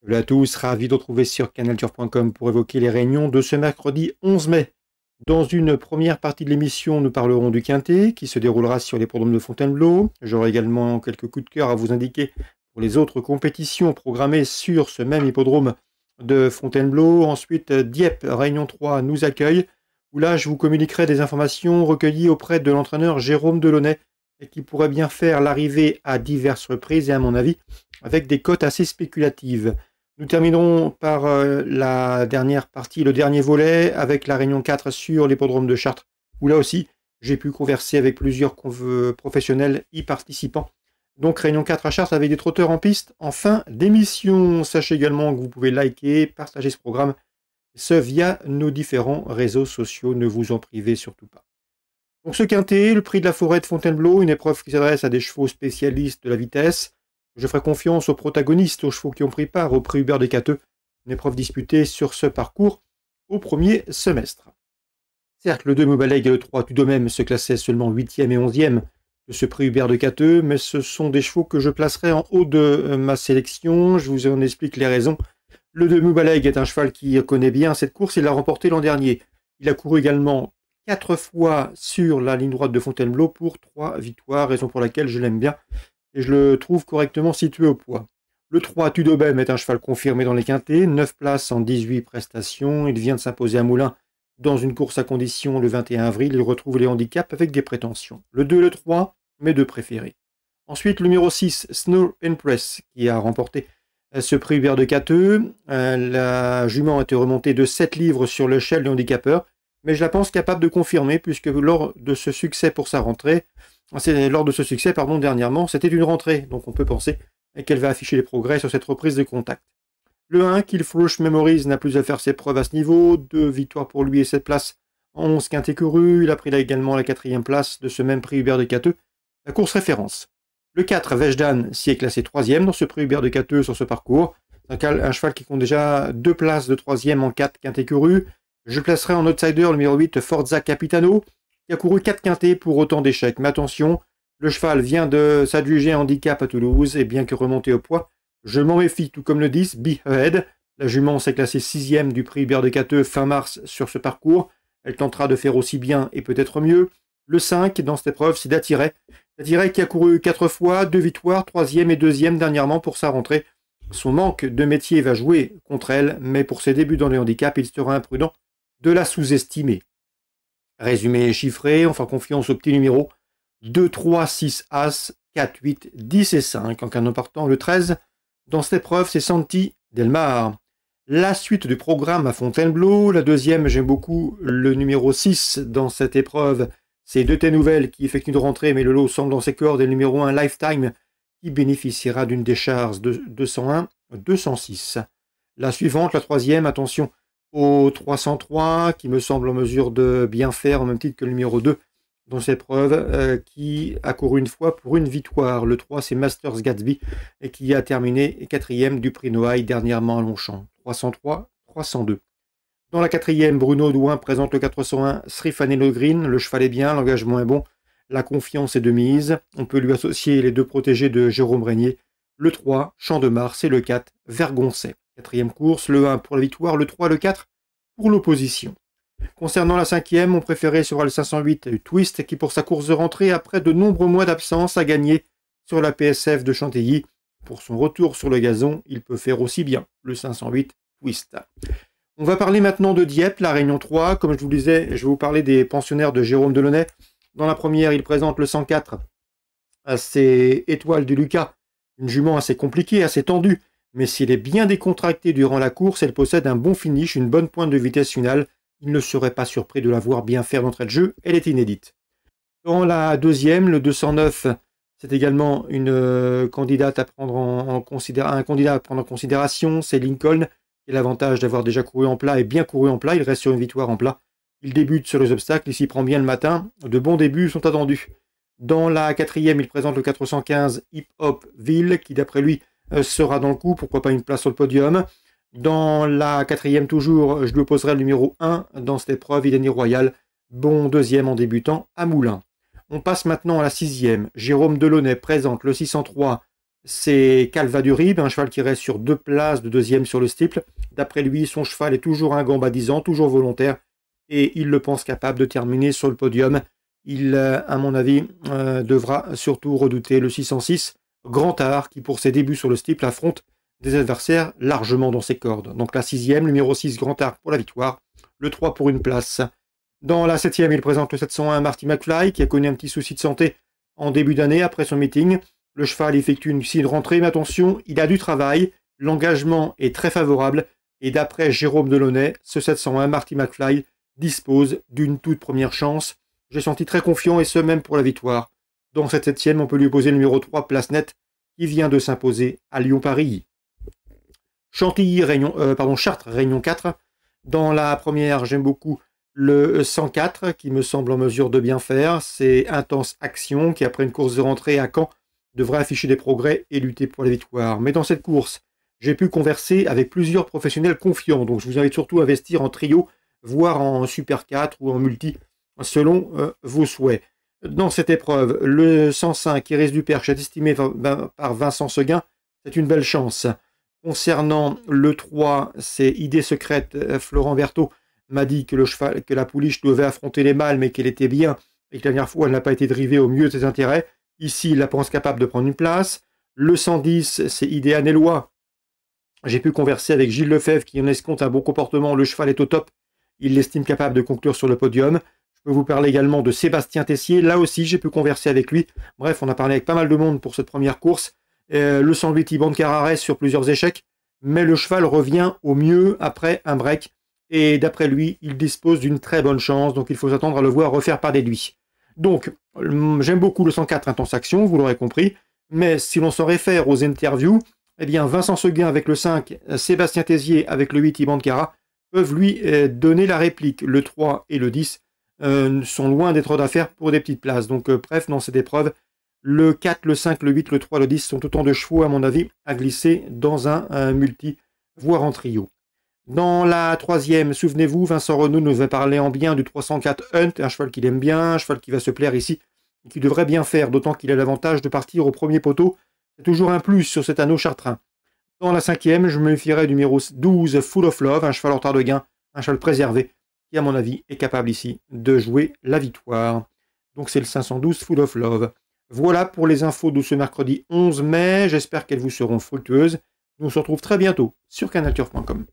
Salut à tous, ravi de retrouver sur canalturf.com pour évoquer les réunions de ce mercredi 11 mai. Dans une première partie de l'émission, nous parlerons du Quintet qui se déroulera sur l'hippodrome de Fontainebleau. J'aurai également quelques coups de cœur à vous indiquer pour les autres compétitions programmées sur ce même hippodrome de Fontainebleau. Ensuite, Dieppe, Réunion 3, nous accueille, où là, je vous communiquerai des informations recueillies auprès de l'entraîneur Jérôme Delaunay et qui pourrait bien faire l'arrivée à diverses reprises et à mon avis, avec des cotes assez spéculatives. Nous terminerons par la dernière partie, le dernier volet, avec la Réunion 4 sur l'hippodrome de Chartres, où là aussi, j'ai pu converser avec plusieurs professionnels y participants. Donc Réunion 4 à Chartres avec des trotteurs en piste en fin d'émission. Sachez également que vous pouvez liker, partager ce programme, ce via nos différents réseaux sociaux, ne vous en privez surtout pas. Donc ce quintet, le prix de la forêt de Fontainebleau, une épreuve qui s'adresse à des chevaux spécialistes de la vitesse. Je ferai confiance aux protagonistes, aux chevaux qui ont pris part au prix Hubert Descateux, une épreuve disputée sur ce parcours au premier semestre. Certes, le 2 Moubaleg et le 3 Tudomem se classaient seulement 8e et 11e de ce prix Hubert Descateux, mais ce sont des chevaux que je placerai en haut de ma sélection. Je vous en explique les raisons. Le 2 Moubaleg est un cheval qui connaît bien cette course, il l'a remporté l'an dernier. Il a couru également 4 fois sur la ligne droite de Fontainebleau pour 3 victoires, raison pour laquelle je l'aime bien et je le trouve correctement situé au poids. Le 3 Tudobem est un cheval confirmé dans les quintets, 9 places en 18 prestations, il vient de s'imposer à Moulins dans une course à condition le 21 avril, il retrouve les handicaps avec des prétentions. Le 2 et le 3, mes deux préférés. Ensuite, le numéro 6, Snow Press, qui a remporté ce prix Hubert Descateux. La jument a été remontée de 7 livres sur l'échelle du handicapeur, mais je la pense capable de confirmer, puisque lors de ce succès pour sa rentrée, dernièrement, c'était une rentrée, donc on peut penser qu'elle va afficher les progrès sur cette reprise de contact. Le 1, Killflush Memories, n'a plus à faire ses preuves à ce niveau, 2 victoires pour lui et 7 places en 11 quintés courus, il a pris là également la 4e place de ce même prix Hubert Descateux, la course référence. Le 4, Vejdan, s'y est classé 3e dans ce prix Hubert Descateux sur ce parcours, un cheval qui compte déjà 2 places de 3e en 4 quintés courus. Je placerai en outsider le numéro 8, Forza Capitano, qui a couru 4 quintets pour autant d'échecs. Mais attention, le cheval vient de s'adjuger un handicap à Toulouse, et bien que remonté au poids, je m'en méfie, tout comme le 10, Be Ahead. La jument s'est classée 6e du prix Hubert Descateux fin mars sur ce parcours. Elle tentera de faire aussi bien et peut-être mieux. Le 5, dans cette épreuve, c'est D'Attiret. D'Attiret qui a couru 4 fois, 2 victoires, 3e et 2e dernièrement pour sa rentrée. Son manque de métier va jouer contre elle, mais pour ses débuts dans les handicaps, il sera imprudent de la sous-estimer. Résumé chiffré, on fait confiance au petit numéro 2, 3, 6, As, 4, 8, 10 et 5. En canon partant, le 13, dans cette épreuve, c'est Santi Delmar. La suite du programme à Fontainebleau. La deuxième, j'aime beaucoup le numéro 6 dans cette épreuve. C'est De Tes Nouvelles qui effectue une rentrée, mais le lot semble dans ses cordes. Et le numéro 1, Lifetime, qui bénéficiera d'une décharge de 201-206. La suivante, la troisième, attention au 303, qui me semble en mesure de bien faire, au même titre que le numéro 2 dans cette épreuve, qui a couru une fois pour une victoire. Le 3, c'est Masters Gatsby, et qui a terminé 4e du prix Noailles dernièrement à Longchamp. 303, 302. Dans la 4e, Bruno Douin présente le 401 Srifanelo Green. Le cheval est bien, l'engagement est bon, la confiance est de mise. On peut lui associer les 2 protégés de Jérôme Régnier. Le 3, Champ de Mars, et le 4, Vergoncet. 4e course, le 1 pour la victoire, le 3, le 4 pour l'opposition. Concernant la 5e, mon préféré sera le 508 Twist, qui pour sa course de rentrée, après de nombreux mois d'absence, a gagné sur la PSF de Chantilly. Pour son retour sur le gazon, il peut faire aussi bien, le 508 Twist. On va parler maintenant de Dieppe, la Réunion 3. Comme je vous disais, je vais vous parler des pensionnaires de Jérôme Delaunay. Dans la première, il présente le 104 à ses Étoiles du Lucas, une jument assez compliquée, assez tendue, mais s'il est bien décontracté durant la course, elle possède un bon finish, une bonne pointe de vitesse finale. Il ne serait pas surpris de la voir bien faire d'entrée de jeu, elle est inédite. Dans la deuxième, le 209, c'est également une candidate à prendre un candidat à prendre en considération, c'est Lincoln, qui a l'avantage d'avoir déjà couru en plat et bien couru en plat, il reste sur une victoire en plat. Il débute sur les obstacles, il s'y prend bien le matin, de bons débuts sont attendus. Dans la 4e, il présente le 415 Hip Hop Ville, qui d'après lui sera dans le coup, pourquoi pas une place sur le podium. Dans la 4e toujours, je lui opposerai le numéro 1 dans cette épreuve, Ideni Royal, bon 2e en débutant à Moulins. On passe maintenant à la 6e. Jérôme Delaunay présente le 603 c'est Calva du Rib, un cheval qui reste sur 2 places de deuxième sur le steeple. D'après lui, son cheval est toujours un gambadisant, toujours volontaire, et il le pense capable de terminer sur le podium. Il, à mon avis, devra surtout redouter le 606 Grand Art, qui pour ses débuts sur le steeple affronte des adversaires largement dans ses cordes. Donc la 6e, numéro 6 Grand Art pour la victoire, le 3 pour une place. Dans la 7e, il présente le 701 Marty McFly, qui a connu un petit souci de santé en début d'année après son meeting. Le cheval effectue une rentrée, mais attention, il a du travail, l'engagement est très favorable, et d'après Jérôme Delaunay, ce 701 Marty McFly dispose d'une toute première chance. J'ai senti très confiant, et ce même pour la victoire. Dans cette 7e, on peut lui opposer le numéro 3, Place Nette, qui vient de s'imposer à Lyon-Paris. Chartres, Réunion 4. Dans la première, j'aime beaucoup le 104, qui me semble en mesure de bien faire. C'est Intense Action, qui après une course de rentrée à Caen, devrait afficher des progrès et lutter pour la victoire. Mais dans cette course, j'ai pu converser avec plusieurs professionnels confiants. Donc je vous invite surtout à investir en trio, voire en Super 4 ou en multi, selon vos souhaits. Dans cette épreuve, le 105, Iris du Perche, est estimé par Vincent Seguin. C'est une belle chance. Concernant le 3, c'est Idée secrète. Florent Berthaud m'a dit que la pouliche devait affronter les mâles, mais qu'elle était bien, et que la dernière fois, elle n'a pas été drivée au mieux de ses intérêts. Ici, il la pense capable de prendre une place. Le 110, c'est Idée Anellois. J'ai pu converser avec Gilles Lefebvre, qui en escompte un bon comportement. Le cheval est au top. Il l'estime capable de conclure sur le podium. Je peux vous parler également de Sébastien Tessier. Là aussi, j'ai pu converser avec lui. Bref, on a parlé avec pas mal de monde pour cette première course. Le 108, Iban Carrarès sur plusieurs échecs, mais le cheval revient au mieux après un break, et d'après lui, il dispose d'une très bonne chance, donc il faut s'attendre à le voir refaire par déduit. Donc, j'aime beaucoup le 104 Intense Action, vous l'aurez compris, mais si l'on s'en réfère aux interviews, eh bien Vincent Seguin avec le 5, Sébastien Tézier avec le 8, Iban Cara, peuvent lui donner la réplique. Le 3 et le 10 sont loin d'être d'affaires pour des petites places, donc bref, dans cette épreuve, le 4, le 5, le 8, le 3, le 10 sont autant de chevaux, à mon avis, à glisser dans un multi, voire en trio. Dans la 3e, souvenez-vous, Vincent Renaud nous avait parlé en bien du 304 Hunt, un cheval qu'il aime bien, un cheval qui va se plaire ici, et qui devrait bien faire, d'autant qu'il a l'avantage de partir au premier poteau. C'est toujours un plus sur cet anneau chartrain. Dans la 5e, je me méfierais du numéro 12, Full of Love, un cheval en retard de gain, un cheval préservé, qui, à mon avis, est capable ici de jouer la victoire. Donc c'est le 512 Full of Love. Voilà pour les infos de ce mercredi 11 mai. J'espère qu'elles vous seront fructueuses. Nous on se retrouve très bientôt sur canalturf.com.